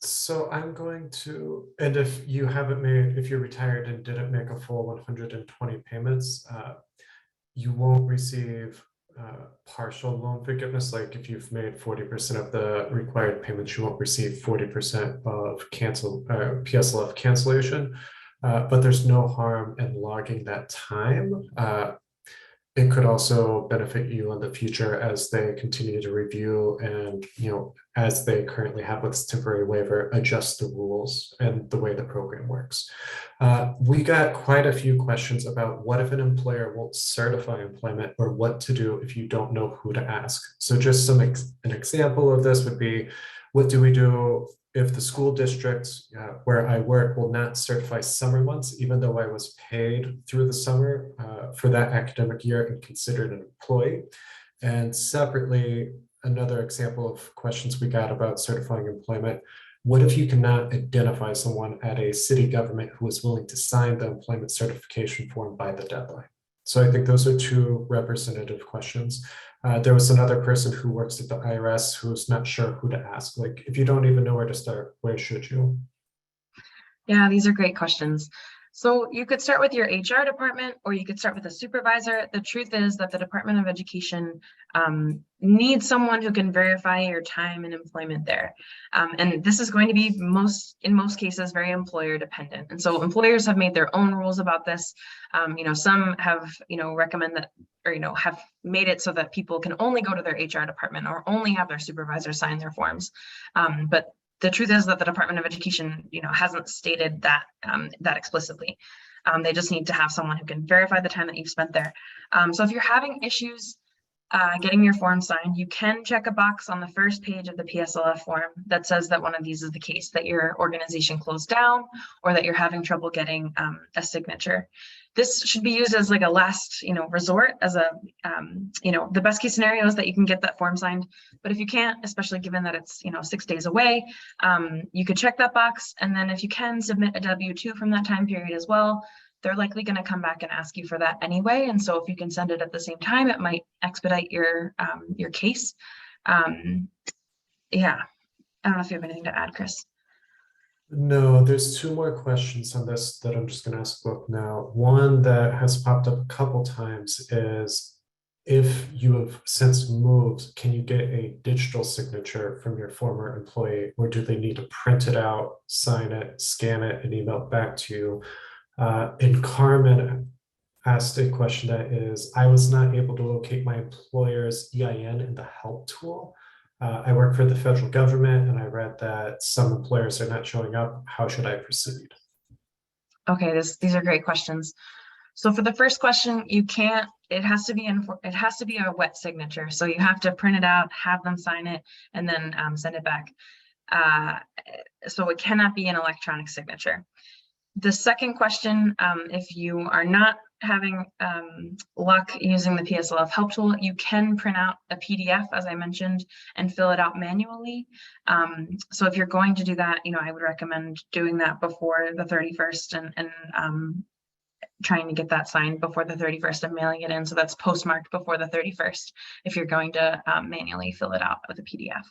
S2: So I'm going to, and if you're retired and didn't make a full 120 payments, you won't receive partial loan forgiveness. Like if you've made 40% of the required payments, you won't receive 40% of PSLF cancellation, but there's no harm in logging that time. It could also benefit you in the future as they continue to review and, as they currently have with this temporary waiver, adjust the rules and the way the program works. We got quite a few questions about what if an employer won't certify employment or what to do if you don't know who to ask. So just an example of this would be, what do we do if the school district where I work will not certify summer months, even though I was paid through the summer for that academic year and considered an employee? And separately, another example of questions we got about certifying employment, what if you cannot identify someone at a city government who is willing to sign the employment certification form by the deadline? So I think those are 2 representative questions. There was another person who works at the IRS who's not sure who to ask. Like, if you don't even know where to start, where should you?
S1: Yeah, these are great questions. So you could start with your HR department, or you could start with a supervisor. The truth is that the Department of Education needs someone who can verify your time and employment there. And this is going to be in most cases, very employer dependent. And so employers have made their own rules about this. Some have, recommend that, or, have made it so that people can only go to their HR department or only have their supervisor sign their forms. But the truth is that the Department of Education, hasn't stated that that explicitly. They just need to have someone who can verify the time that you've spent there. So if you're having issues getting your form signed, you can check a box on the first page of the PSLF form that says that one of these is the case, that your organization closed down or that you're having trouble getting a signature. This should be used as like a last, resort, as a, the best case scenario is that you can get that form signed. But if you can't, especially given that it's, 6 days away, you could check that box. And then if you can submit a W-2 from that time period as well, they're likely going to come back and ask you for that anyway. And so if you can send it at the same time, it might expedite your case. Yeah, I don't know if you have anything to add, Chris.
S2: No, there's two more questions on this that I'm just going to ask both now. One that has popped up a couple times is, if you have since moved, can you get a digital signature from your former employee, or do they need to print it out, sign it, scan it, and email it back to you? And Carmen asked a question that is, I was not able to locate my employer's EIN in the help tool. I work for the federal government, and I read that some employers are not showing up. How should I proceed?
S1: Okay, these are great questions. So for the first question, you can't, it has to be a wet signature. So you have to print it out, have them sign it, and then send it back. So it cannot be an electronic signature. The second question, if you are not having luck using the PSLF help tool, you can print out a PDF, as I mentioned, and fill it out manually. So if you're going to do that, I would recommend doing that before the 31st and trying to get that signed before the 31st and mailing it in. So that's postmarked before the 31st if you're going to manually fill it out with a PDF.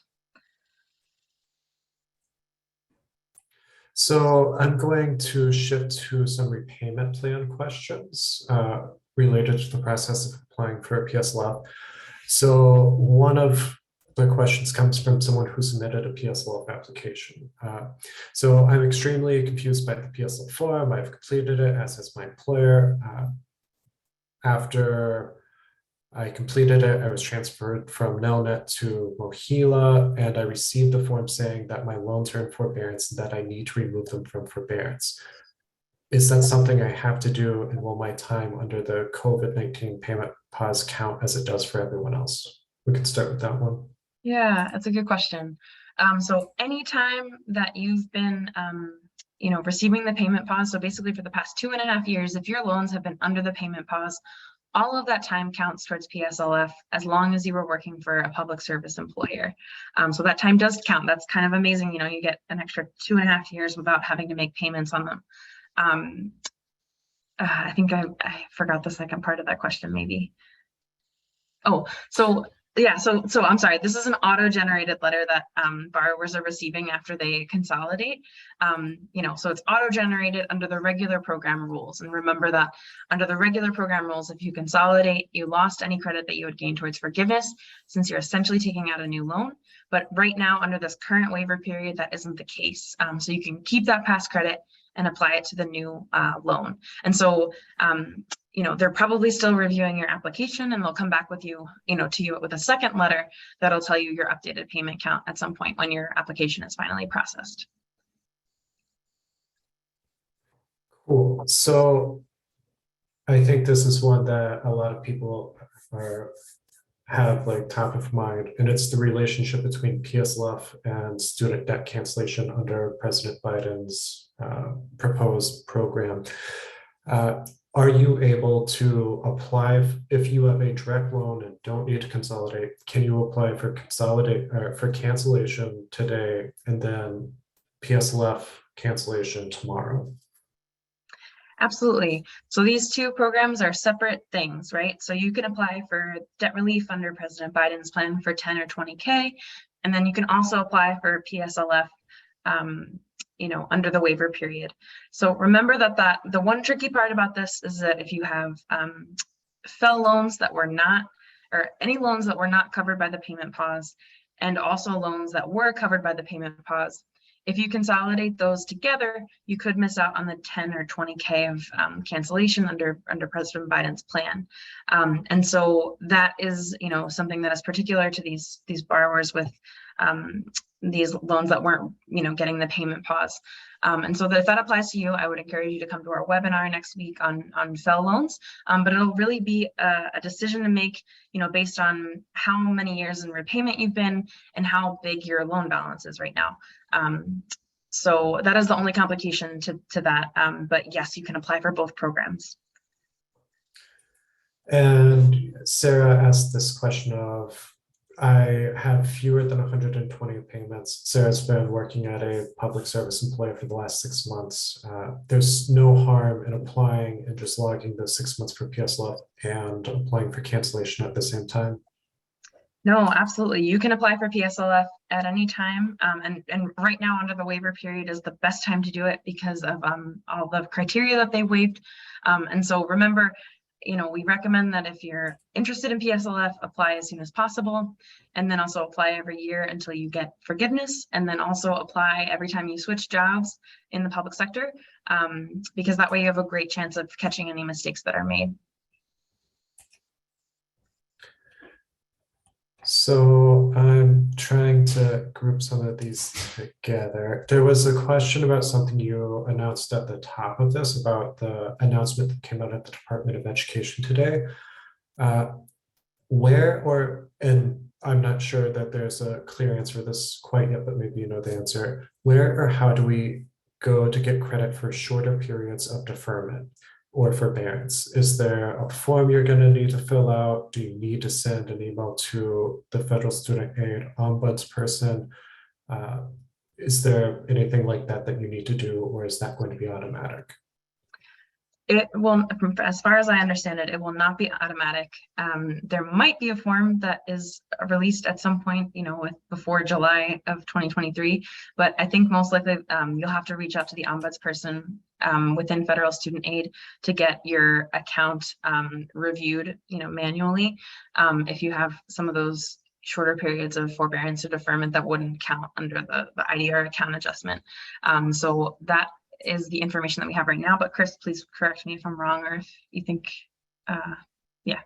S2: So I'm going to shift to some repayment plan questions related to the process of applying for a PSLF. So one of the questions comes from someone who submitted a PSLF application. So I'm extremely confused by the PSLF form. I've completed it, as has my employer. After I completed it, I was transferred from Nelnet to Mohila, and I received the form saying that my loans are in forbearance and that I need to remove them from forbearance. Is that something I have to do, and will my time under the COVID-19 payment pause count as it does for everyone else? We can start with that one.
S1: Yeah, that's a good question. So anytime that you've been receiving the payment pause, so basically for the past 2.5 years, if your loans have been under the payment pause, all of that time counts towards PSLF as long as you were working for a public service employer. So that time does count. That's kind of amazing. You get an extra 2.5 years without having to make payments on them. I think I forgot the second part of that question, maybe. Oh, so yeah, so I'm sorry, this is an auto-generated letter that borrowers are receiving after they consolidate. So it's auto-generated under the regular program rules. And remember that under the regular program rules, if you consolidate, you lost any credit that you would gain towards forgiveness, since you're essentially taking out a new loan. But right now, under this current waiver period, that isn't the case. So you can keep that past credit and apply it to the new loan. And so they're probably still reviewing your application, and they'll come back with you, to you with a second letter that'll tell you your updated payment count at some point when your application is finally processed.
S2: Cool. So I think this is one that a lot of people have like top of mind, and it's the relationship between PSLF and student debt cancellation under President Biden's proposed program. Are you able to apply if you have a direct loan and don't need to consolidate? Can you apply for cancellation today and then PSLF cancellation tomorrow?
S1: Absolutely. So these two programs are separate things, right? So you can apply for debt relief under President Biden's plan for 10 or 20K, and then you can also apply for PSLF under the waiver period. So remember that the one tricky part about this is that if you have FFEL loans that were not, or any loans that were not covered by the payment pause, and also loans that were covered by the payment pause, if you consolidate those together, you could miss out on the 10 or 20K of cancellation under President Biden's plan. And so that is, something that is particular to these borrowers with these loans that weren't, getting the payment pause. And so if that applies to you, I would encourage you to come to our webinar next week on FFEL loans. But it'll really be a decision to make, based on how many years in repayment you've been and how big your loan balance is right now. So that is the only complication to that. But yes, you can apply for both programs.
S2: And Sarah asked this question of, I have fewer than 120 payments. Sarah's been working at a public service employer for the last 6 months. There's no harm in applying and just logging the 6 months for PSLF and applying for cancellation at the same time.
S1: No, absolutely. You can apply for PSLF at any time. And right now under the waiver period is the best time to do it because of all the criteria that they waived. And so remember, we recommend that if you're interested in PSLF, apply as soon as possible, and then also apply every year until you get forgiveness, and then also apply every time you switch jobs in the public sector, because that way you have a great chance of catching any mistakes that are made.
S2: So I'm trying to group some of these together. There was a question about something you announced at the top of this about the announcement that came out at the Department of Education today. And I'm not sure that there's a clear answer to this quite yet, but maybe you know the answer. Where or how do we go to get credit for shorter periods of deferment or forbearance? Is there a form you're going to need to fill out? Do you need to send an email to the Federal Student Aid Ombudsperson? Is there anything like that that you need to do, or is that going to be automatic?
S1: It will, as far as I understand it, it will not be automatic. There might be a form that is released at some point, before July of 2023, but I think most likely you'll have to reach out to the ombudsperson within Federal Student Aid to get your account reviewed, manually. If you have some of those shorter periods of forbearance or deferment that wouldn't count under the IDR account adjustment. So that is the information that we have right now, but Chris, please correct me if I'm wrong, or if you think, yeah.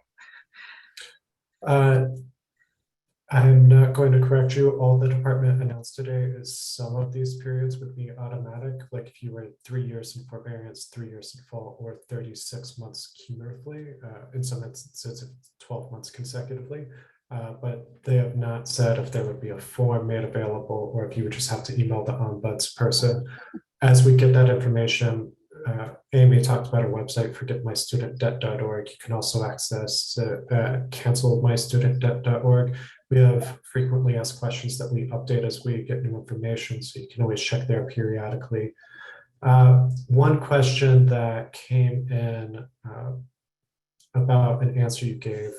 S2: I'm not going to correct you. All the department announced today is some of these periods would be automatic, like if you were 3 years in forbearance, 3 years in full, or 36 months cumulatively. In some instances, it's 12 months consecutively. But they have not said if there would be a form made available or if you would just have to email the ombudsperson. As we get that information, Amy talked about a website, forgetmystudentdebt.org. You can also access cancelmystudentdebt.org. We have frequently asked questions that we update as we get new information, so you can always check there periodically. One question that came in about an answer you gave: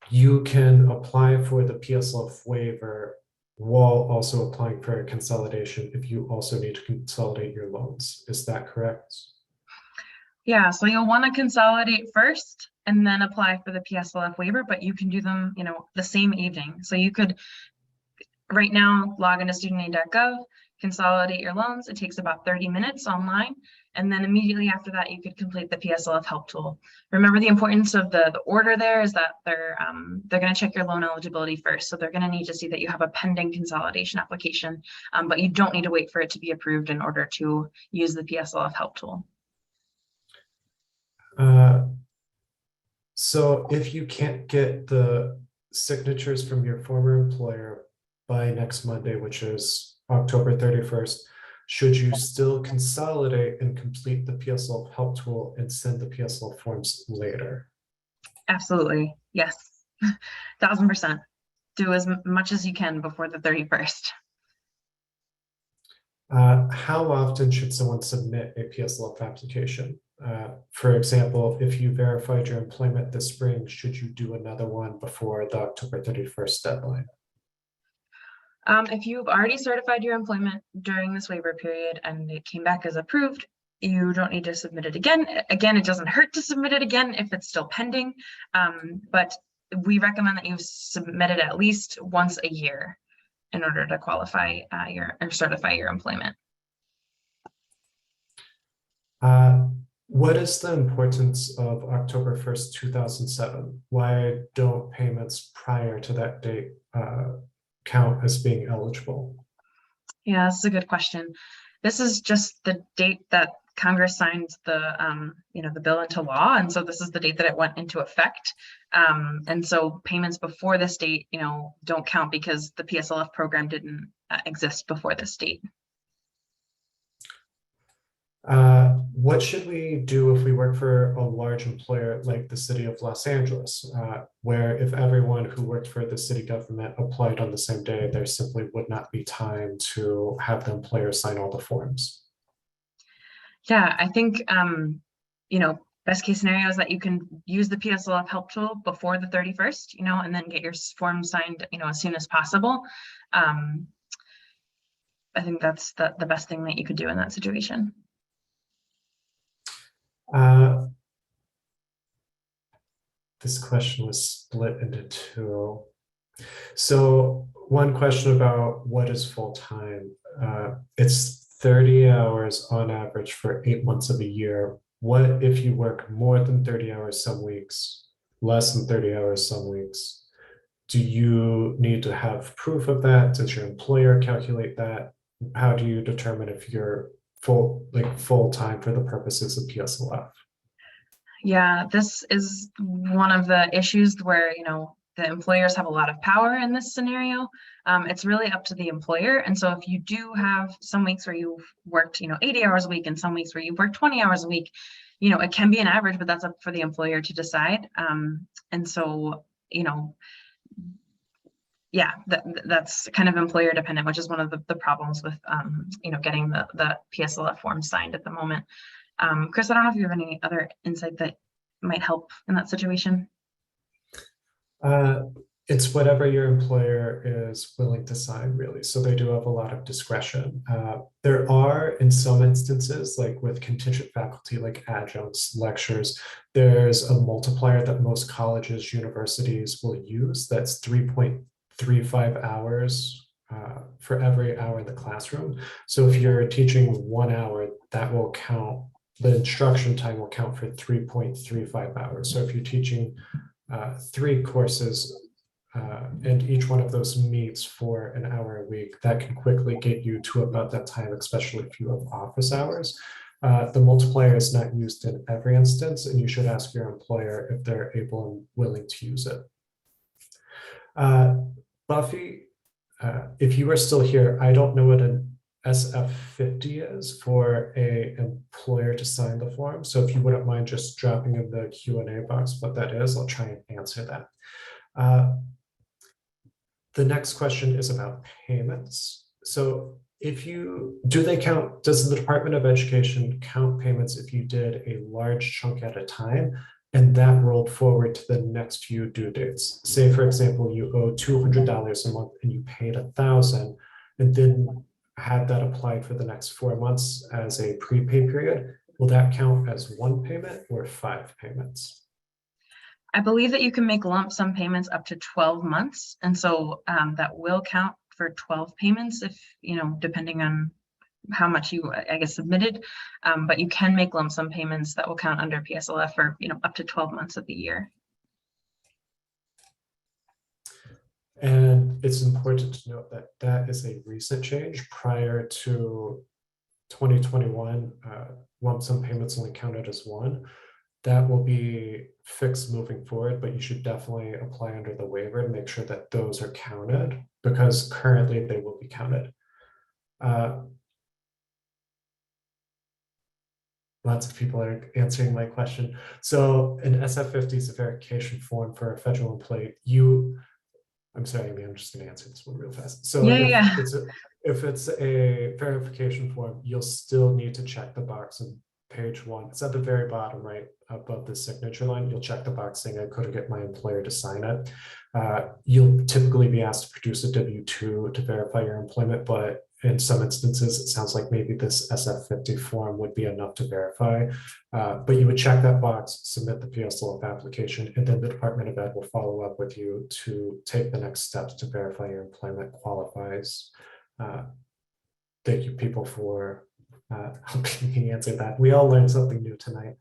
S2: you can apply for the PSLF waiver while also applying for a consolidation if you also need to consolidate your loans. Is that correct?
S1: Yeah, so you'll want to consolidate first and then apply for the PSLF waiver, but you can do them, the same evening. So you could, right now, log into studentaid.gov, consolidate your loans. It takes about 30 minutes online. And then immediately after that, you could complete the PSLF help tool. Remember, the importance of the order there is that they're going to check your loan eligibility first. So they're going to need to see that you have a pending consolidation application, but you don't need to wait for it to be approved in order to use the PSLF help tool.
S2: So if you can't get the signatures from your former employer by next Monday, which is October 31st, should you still consolidate and complete the PSLF help tool and send the PSLF forms later?
S1: Absolutely, yes, 1000%. Do as much as you can before the 31st.
S2: How often should someone submit a PSLF application? For example, if you verified your employment this spring, should you do another one before the October 31st deadline?
S1: If you've already certified your employment during this waiver period and it came back as approved, you don't need to submit it again. Again, it doesn't hurt to submit it again if it's still pending, but we recommend that you submit it at least once a year in order to qualify or certify your employment.
S2: What is the importance of October 1st, 2007? Why don't payments prior to that date count as being eligible?
S1: Yeah, this is a good question. This is just the date that Congress signed the bill into law. And so this is the date that it went into effect. And so payments before this date, don't count because the PSLF program didn't exist before this date.
S2: What should we do if we work for a large employer like the city of Los Angeles, where if everyone who worked for the city government applied on the same day, there simply would not be time to have the employer sign all the forms?
S1: Yeah, I think, best case scenario is that you can use the PSLF help tool before the 31st, and then get your form signed, as soon as possible. I think that's the best thing that you could do in that situation.
S2: This question was split into two. So one question about what is full-time. It's 30 hours on average for 8 months of a year. What if you work more than 30 hours some weeks, less than 30 hours some weeks? Do you need to have proof of that? Does your employer calculate that? How do you determine if you're full-time for the purposes of PSLF?
S1: Yeah, this is one of the issues where, the employers have a lot of power in this scenario. It's really up to the employer. And so if you do have some weeks where you've worked, 80 hours a week and some weeks where you've worked 20 hours a week, it can be an average, but that's up for the employer to decide. And so, yeah, that's kind of employer dependent, which is one of the problems with, getting the PSLF form signed at the moment. Chris, I don't know if you have any other insight that might help in that situation.
S2: It's whatever your employer is willing to sign, really. So they do have a lot of discretion. There are, in some instances, like with contingent faculty, like adjuncts, lectures, there's a multiplier that most colleges, universities will use. That's 3.35 hours for every hour in the classroom. So if you're teaching 1 hour, that will count. The instruction time will count for 3.35 hours. So if you're teaching 3 courses and each one of those meets for an hour a week, that can quickly get you to about that time, especially if you have office hours. The multiplier is not used in every instance, and you should ask your employer if they're able and willing to use it. Buffy, if you are still here, I don't know what an SF50 is for an employer to sign the form. So if you wouldn't mind just dropping in the Q&A box what that is, I'll try and answer that. The next question is about payments. So does the Department of Education count payments if you did a large chunk at a time and that rolled forward to the next few due dates? Say, for example, you owe $200 a month and you paid $1,000 and then had that applied for the next 4 months as a prepay period. Will that count as 1 payment or 5 payments?
S1: I believe that you can make lump sum payments up to 12 months. And so that will count for 12 payments if, depending on how much you, I guess, submitted. But you can make lump sum payments that will count under PSLF for, up to 12 months of the year.
S2: And it's important to note that that is a recent change. Prior to 2021, lump sum payments only counted as 1. That will be fixed moving forward, but you should definitely apply under the waiver and make sure that those are counted, because currently they will be counted. Lots of people are answering my question. So an SF50 is a verification form for a federal employee. I'm sorry, Amy, I'm just going to answer this one real fast. So if it's a verification form, you'll still need to check the box on page 1. It's at the very bottom, right above the signature line. You'll check the box saying I couldn't get my employer to sign it. You'll typically be asked to produce a W-2 to verify your employment, but in some instances, it sounds like maybe this SF50 form would be enough to verify. But you would check that box, submit the PSLF application, and then the Department of Ed will follow up with you to take the next steps to verify your employment qualifies. Thank you, people, for helping me answer that. We all learned something new tonight.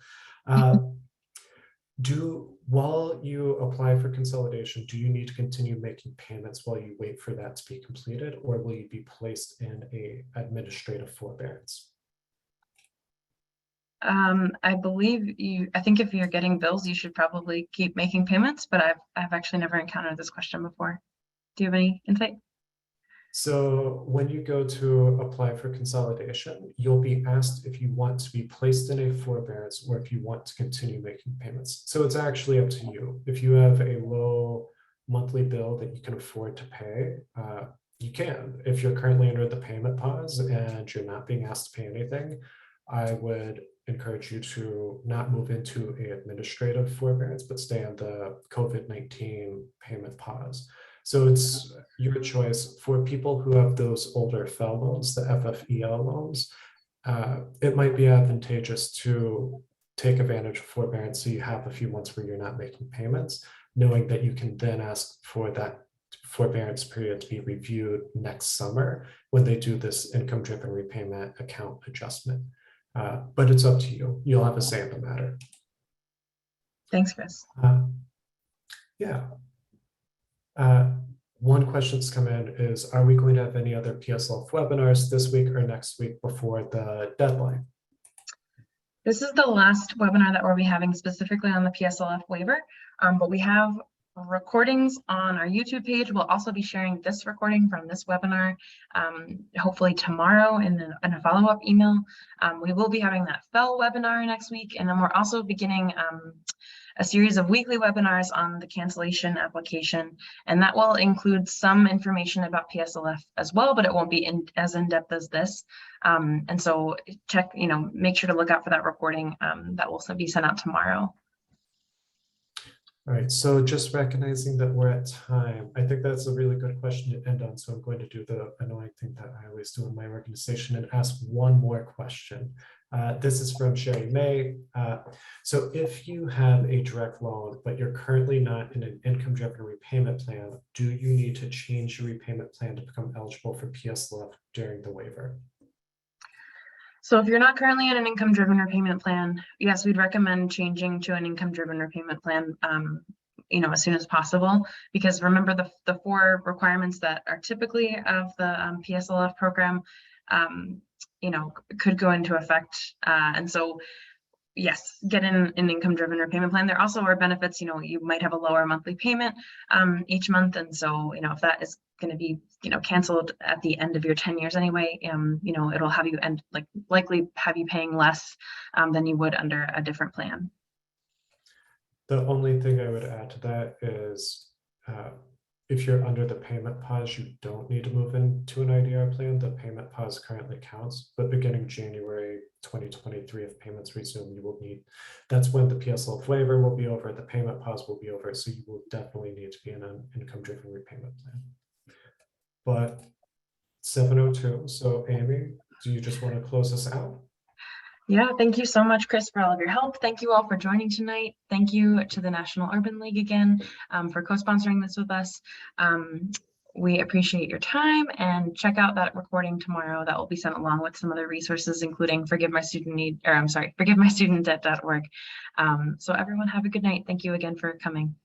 S2: While you apply for consolidation, do you need to continue making payments while you wait for that to be completed, or will you be placed in a administrative forbearance?
S1: I think if you're getting bills, you should probably keep making payments, but I've actually never encountered this question before. Do you have any insight?
S2: So when you go to apply for consolidation, you'll be asked if you want to be placed in a forbearance or if you want to continue making payments. So it's actually up to you. If you have a low monthly bill that you can afford to pay, you can. If you're currently under the payment pause and you're not being asked to pay anything, I would encourage you to not move into an administrative forbearance, but stay on the COVID-19 payment pause. So it's your choice. For people who have those older FFEL loans, the FFEL loans, it might be advantageous to take advantage of forbearance so you have a few months where you're not making payments, knowing that you can then ask for that forbearance period to be reviewed next summer when they do this income-driven repayment account adjustment. But it's up to you. You'll have a say in the matter.
S1: Thanks, Chris.
S2: Yeah. One question that's come in is, are we going to have any other PSLF webinars this week or next week before the deadline?
S1: This is the last webinar that we'll be having specifically on the PSLF waiver, but we have recordings on our YouTube page. We'll also be sharing this recording from this webinar, hopefully tomorrow in a follow-up email. We will be having that FFEL webinar next week, and then we're also beginning a series of weekly webinars on the cancellation application, and that will include some information about PSLF as well, but it won't be as in-depth as this. And so make sure to look out for that recording that will be sent out tomorrow.
S2: All right, so just recognizing that we're at time, I think that's a really good question to end on. So I'm going to do the annoying thing that I always do in my organization and ask one more question. This is from Sherry May. So if you have a direct loan, but you're currently not in an income-driven repayment plan, do you need to change your repayment plan to become eligible for PSLF during the waiver?
S1: So if you're not currently in an income-driven repayment plan, yes, we'd recommend changing to an income-driven repayment plan, as soon as possible, because remember the 4 requirements that are typically of the PSLF program, could go into effect. And so, yes, get in an income-driven repayment plan. There also are benefits, you might have a lower monthly payment each month. And so, if that is going to be, canceled at the end of your 10 years anyway, it'll have you likely have you paying less than you would under a different plan.
S2: The only thing I would add to that is if you're under the payment pause, you don't need to move into an IDR plan. The payment pause currently counts, but beginning January 2023, if payments resume, you will need, that's when the PSLF waiver will be over, the payment pause will be over. So you will definitely need to be in an income-driven repayment plan. But 7:02, so Amy, do you just want to close us out?
S1: Yeah, thank you so much, Chris, for all of your help. Thank you all for joining tonight. Thank you to the National Urban League again for co-sponsoring this with us. We appreciate your time, and check out that recording tomorrow that will be sent along with some other resources, including forgivemystudentdebt.org. So everyone have a good night. Thank you again for coming.